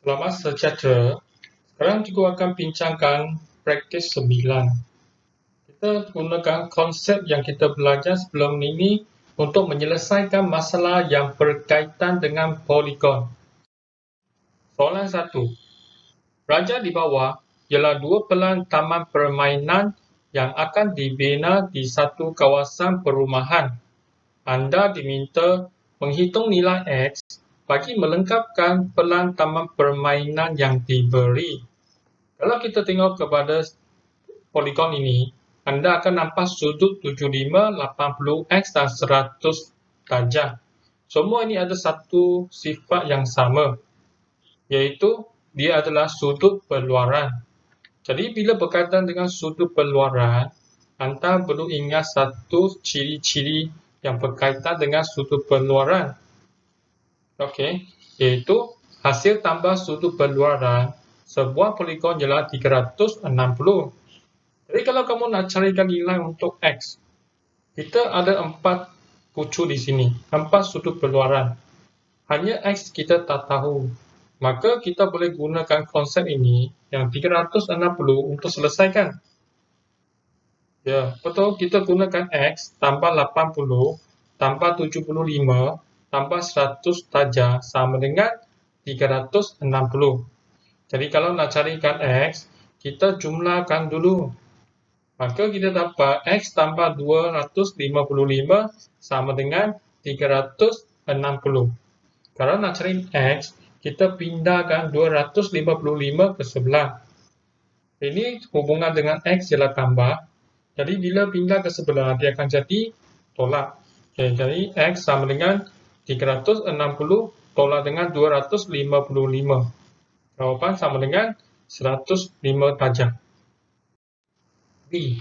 Selamat sejahtera. Sekarang cikgu akan bincangkan praktis 9. Kita gunakan konsep yang kita belajar sebelum ini untuk menyelesaikan masalah yang berkaitan dengan poligon. Soalan 1. Raja di bawah ialah dua pelan taman permainan yang akan dibina di satu kawasan perumahan. Anda diminta menghitung nilai X bagi melengkapkan pelan taman permainan yang diberi. Kalau kita tengok kepada poligon ini, anda akan nampak sudut 75, 80x dan 100 darjah. Semua ini ada satu sifat yang sama, iaitu dia adalah sudut berluaran. Jadi bila berkaitan dengan sudut berluaran, anda perlu ingat satu ciri-ciri yang berkaitan dengan sudut berluaran. Okey, iaitu hasil tambah sudut berluaran sebuah poligon ialah 360. Jadi kalau kamu nak carikan nilai untuk X, kita ada 4 pucuk di sini, 4 sudut berluaran. Hanya X kita tak tahu. Maka kita boleh gunakan konsep ini yang 360 untuk selesaikan. Ya, betul, kita gunakan X tambah 80 tambah 75 tambah 100 darjah sama dengan 360. Jadi kalau nak carikan X, kita jumlahkan dulu. Maka kita dapat X tambah 255 sama dengan 360. Kalau nak cari X, kita pindahkan 255 ke sebelah. Ini hubungan dengan X ialah tambah. Jadi bila pindah ke sebelah, dia akan jadi tolak. Okay, jadi X sama dengan 360 tolak dengan 255. Jawapan sama dengan 105 darjah. B.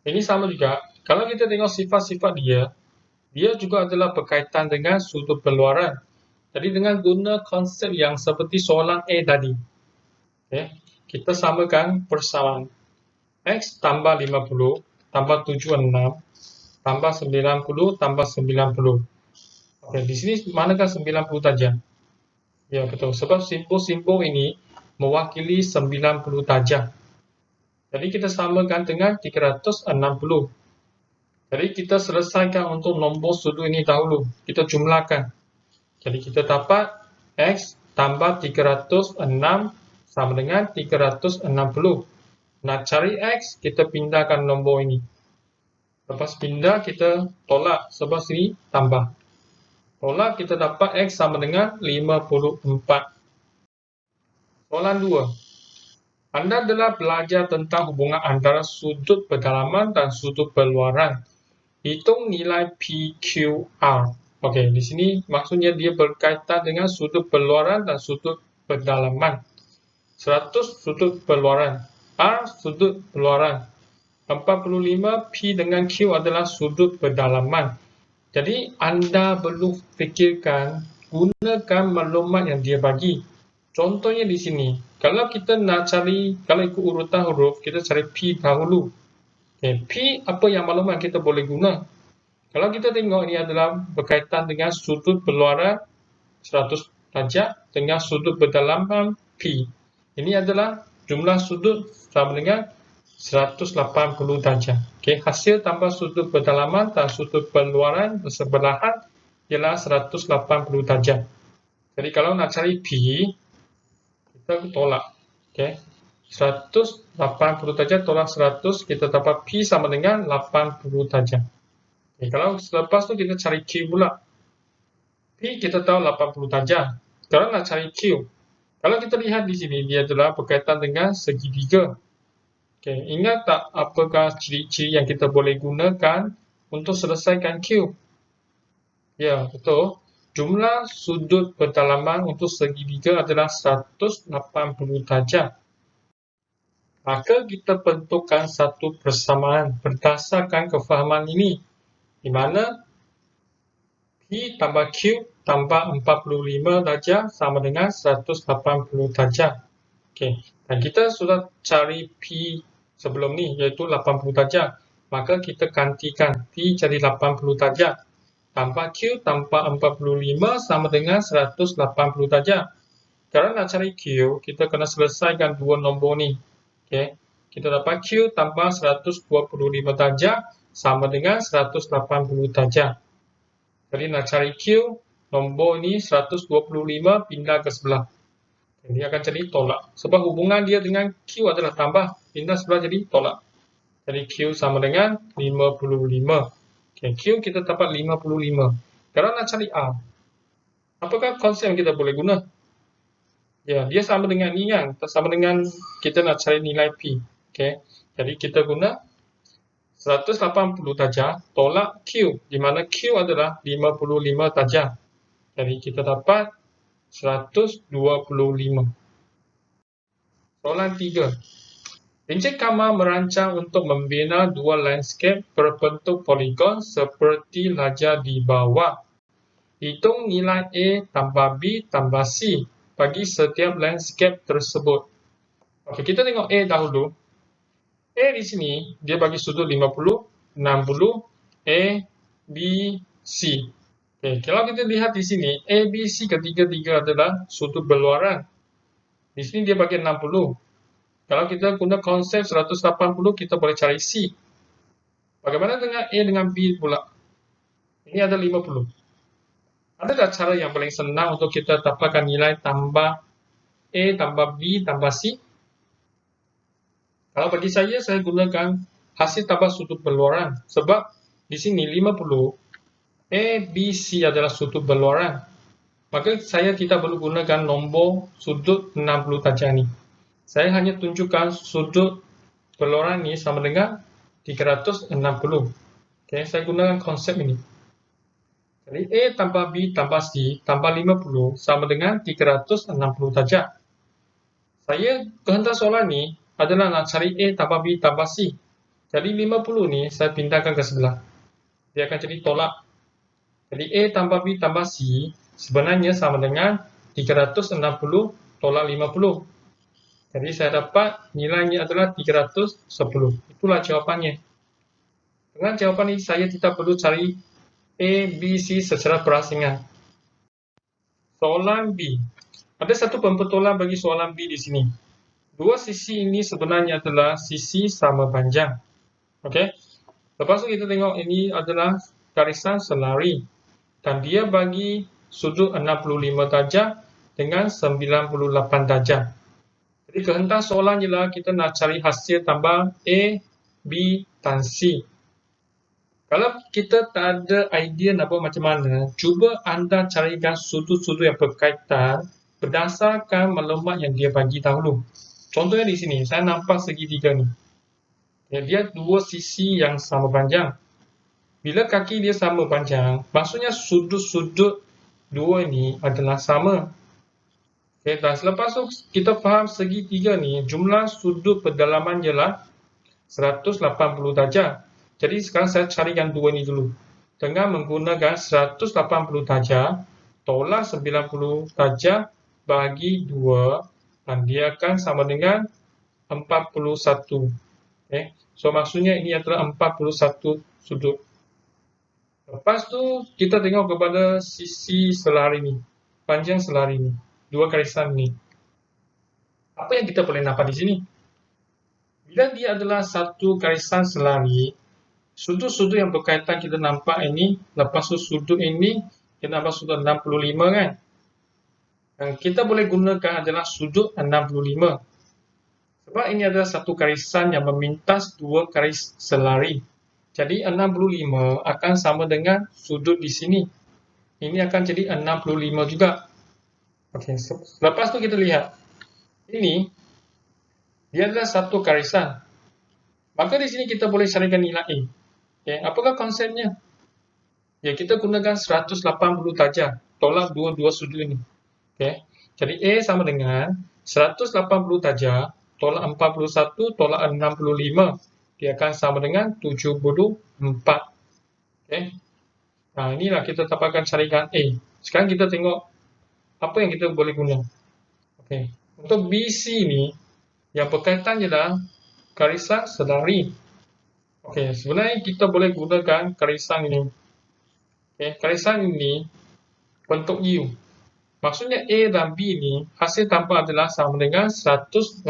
Ini sama juga. Kalau kita tengok sifat-sifat dia juga adalah berkaitan dengan sudut berluaran. Jadi dengan guna konsep yang seperti soalan A tadi. Okay. Kita samakan persamaan. X tambah 50 tambah 76 tambah 90 tambah 90. Okay, di sini manakah 90 darjah? Ya, betul. Sebab simbol-simbol ini mewakili 90 darjah. Jadi kita samakan dengan 360. Jadi kita selesaikan untuk nombor sudut ini dahulu. Kita jumlahkan. Jadi kita dapat X tambah 306 sama dengan 360. Nak cari X, kita pindahkan nombor ini. Lepas pindah, kita tolak sebab sini tambah. Tolak, kita dapat X sama dengan 54. Soalan 2. Anda telah belajar tentang hubungan antara sudut pedalaman dan sudut berluaran. Hitung nilai PQR. Okey, di sini maksudnya dia berkaitan dengan sudut berluaran dan sudut pedalaman. 100 sudut berluaran, R sudut berluaran. 45 P dengan Q adalah sudut pedalaman. Jadi anda perlu fikirkan, gunakan maklumat yang dia bagi. Contohnya di sini, kalau kita nak cari, kalau ikut urutan huruf, kita cari P dahulu. Okay, P apa yang maklumat kita boleh guna? Kalau kita tengok ini adalah berkaitan dengan sudut berluaran 100 darjah dengan sudut berdalaman P. Ini adalah jumlah sudut sama dengan 180 darjah. Okay, hasil tambah sudut berdalaman dan sudut berluaran bersebelahan ialah 180 darjah. Jadi kalau nak cari P, kita tolak. Okay. 180 darjah tolak 100, kita dapat P sama dengan 80 darjah. Okay. Kalau selepas tu kita cari Q pula. P kita tahu 80 darjah. Kalau nak cari Q, kalau kita lihat di sini, dia adalah berkaitan dengan segitiga. Okay. Ingat tak apakah ciri-ciri yang kita boleh gunakan untuk selesaikan Q? Ya, betul. Jumlah sudut pedalaman untuk segitiga adalah 180 darjah. Maka kita bentukkan satu persamaan berdasarkan kefahaman ini, di mana P tambah Q tambah 45 darjah sama dengan 180 darjah. Okay. Dan kita sudah cari P sebelum ni, iaitu 80 darjah. Maka kita gantikan P jadi 80 darjah. Tambah Q tambah 45 sama dengan 180 darjah. Kalau nak cari Q, kita kena selesaikan dua nombor ni. Okay. Kita dapat Q tambah 125 darjah sama dengan 180 darjah. Jadi nak cari Q, nombor ni 125 pindah ke sebelah. Dia akan jadi tolak. Sebab hubungan dia dengan Q adalah tambah. Pindah sebelah jadi tolak. Jadi Q sama dengan 55. Okay, Q kita dapat 55. Kalau nak cari R, apakah konsep yang kita boleh guna? Ya, dia sama dengan ni kan. Sama dengan kita nak cari nilai P. Okay. Jadi kita guna 180 darjah tolak Q, di mana Q adalah 55 darjah. Jadi kita dapat 125. Soalan 3. Encik Kamal merancang untuk membina dua landscape berbentuk poligon seperti lajar di bawah. Hitung nilai A tambah B tambah C bagi setiap landscape tersebut. Okey, kita tengok A dahulu. A di sini, dia bagi sudut 50, 60, A, B, C. Okay, kalau kita lihat di sini, A, B, C ketiga-tiga adalah sudut berluaran. Di sini dia bagi 60. Kalau kita guna konsep 180, kita boleh cari C. Bagaimana dengan A dengan B pula? Ini ada 50. Adakah cara yang paling senang untuk kita dapatkan nilai tambah A tambah B tambah C? Kalau bagi saya gunakan hasil tambah sudut berluaran. Sebab di sini 50, A, B, C adalah sudut berluaran. Maka saya tidak perlu gunakan nombor sudut 60 darjah ni. Saya hanya tunjukkan sudut berluaran ni sama dengan 360. Okay, saya gunakan konsep ini. Jadi A tambah B tambah C tambah 50 sama dengan 360 darjah. Saya kehendak soalan ni adalah nak cari A tambah B tambah C. Jadi 50 ni saya pindahkan ke sebelah. Dia akan jadi tolak. Jadi A tambah B tambah C sebenarnya sama dengan 360 tolak 50. Jadi saya dapat nilainya adalah 310. Itulah jawapannya. Dengan jawapan ini saya tidak perlu cari A, B, C secara perasingan. Soalan B. Ada satu pembetulan bagi soalan B di sini. Dua sisi ini sebenarnya adalah sisi sama panjang. Okey. Lepas tu kita tengok ini adalah garisan selari. Dan dia bagi sudut 65 darjah dengan 98 darjah. Jadi kehendak soalan ialah kita nak cari hasil tambah A, B dan C. Kalau kita tak ada idea nak buat macam mana, cuba anda carikan sudut-sudut yang berkaitan berdasarkan maklumat yang dia bagi dahulu. Contohnya di sini, saya nampak segitiga ni. Dia dua sisi yang sama panjang. Bila kaki dia sama panjang, maksudnya sudut-sudut dua ni adalah sama. Okay, dan selepas tu kita faham segitiga ni, jumlah sudut pendalaman ialah 180 darjah. Jadi sekarang saya carikan dua ni dulu. Dengan menggunakan 180 darjah, tolak 90 darjah bagi 2, dan dia akan sama dengan 41. Okay. So maksudnya ini adalah 41 sudut. Lepas tu kita tengok kepada sisi selari ni, panjang selari ni, dua garisan ni. Apa yang kita boleh nampak di sini? Bila dia adalah satu garisan selari, sudut-sudut yang berkaitan kita nampak ini, lepas tu sudut ini, kita nampak sudut 65 kan? Yang kita boleh gunakan adalah sudut 65. Sebab ini adalah satu garisan yang memintas dua garis selari. Jadi 65 akan sama dengan sudut di sini. Ini akan jadi 65 juga. Okey, lepas tu kita lihat. Ini dia adalah satu garisan. Maka di sini kita boleh carikan nilai A. Okay, apakah konsepnya? Ya, kita gunakan 180 darjah. Tolak dua-dua sudut ini. Okay. Jadi A sama dengan 180 darjah tolak 41 tolak 65. Dia akan sama dengan 74. Okay. Nah, inilah kita dapatkan carikan A. Sekarang kita tengok apa yang kita boleh guna. Okay. Untuk BC ni, yang berkaitan ialah garisan selari. Okey, sebenarnya kita boleh gunakan garisan ini. Okey, garisan ini bentuk U. Maksudnya A dan B ni hasil tambah adalah sama dengan 180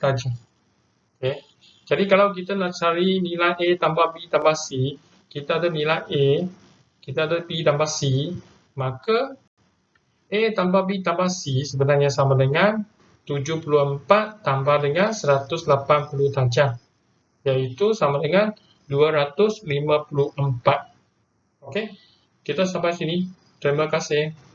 darjah. Okay. Jadi kalau kita nak cari nilai A tambah B tambah C, kita ada nilai A, kita ada B tambah C, maka A tambah B tambah C sebenarnya sama dengan 74 tambah dengan 180 darjah, iaitu sama dengan 254. Okey, kita sampai sini. Terima kasih.